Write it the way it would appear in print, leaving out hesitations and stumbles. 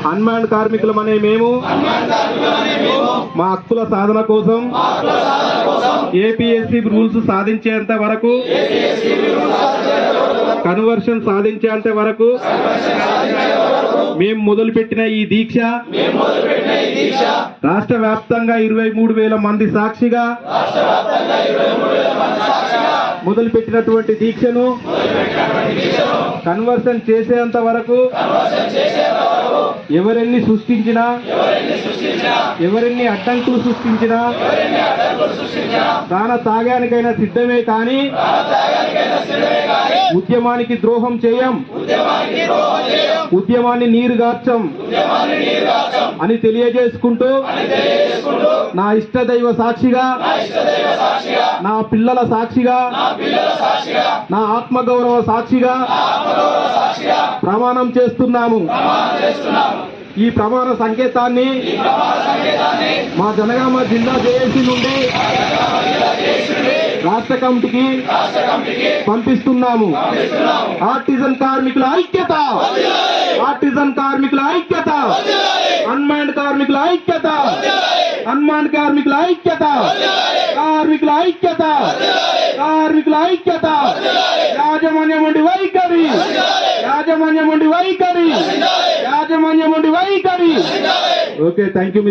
Unmanned కార్మికులమనే మేము మా హక్కుల సాధన కోసం ఏపీఎస్సీ రూల్స్ సాధించేంత వరకు, కన్వర్షన్ సాధించేంత వరకు మేము మొదలుపెట్టిన ఈ దీక్ష రాష్ట్ర వ్యాప్తంగా 23,000 మంది సాక్షిగా మొదలుపెట్టినటువంటి దీక్షను కన్వర్షన్ చేసేంత వరకు ఎవరెన్ని సృష్టించినా, ఎవరెన్ని అడ్డంకులు సృష్టించినా ప్రాణ త్యాగానికైనా సిద్ధమే కానీ ఉద్యమానికి ద్రోహం చేయం, ఉద్యమాన్ని నీరుగార్చం అని తెలియజేసుకుంటూ నా ఇష్టదైవ సాక్షిగా, నా పిల్లల సాక్షిగా, నా ఆత్మగౌరవ సాక్షిగా ప్రమాణం చేస్తున్నాము. ఈ ప్రమాణ సంకేతాన్ని మా జనగామ జిల్లా జేఏసీ నుండి రాష్ట్ర కమిటీకి పంపిస్తున్నాము. ఆర్టిజన్ కార్మికుల ఐక్యత, ఆర్టిజన్ కార్మికుల ఐక్యత, అన్మాన్డ్ కార్మికుల ఐక్యత, అన్మాన్డ్ కార్మికుల ఐక్యత, కార్మికుల ఐక్యత, కార్మికుల ఐక్యత. యాజమాన్యం ఉండి వైఖరి, యాజమాన్యం ఉండి వైఖరి, యాజమాన్యం ఉండి వైఖరి. Okay, thank you.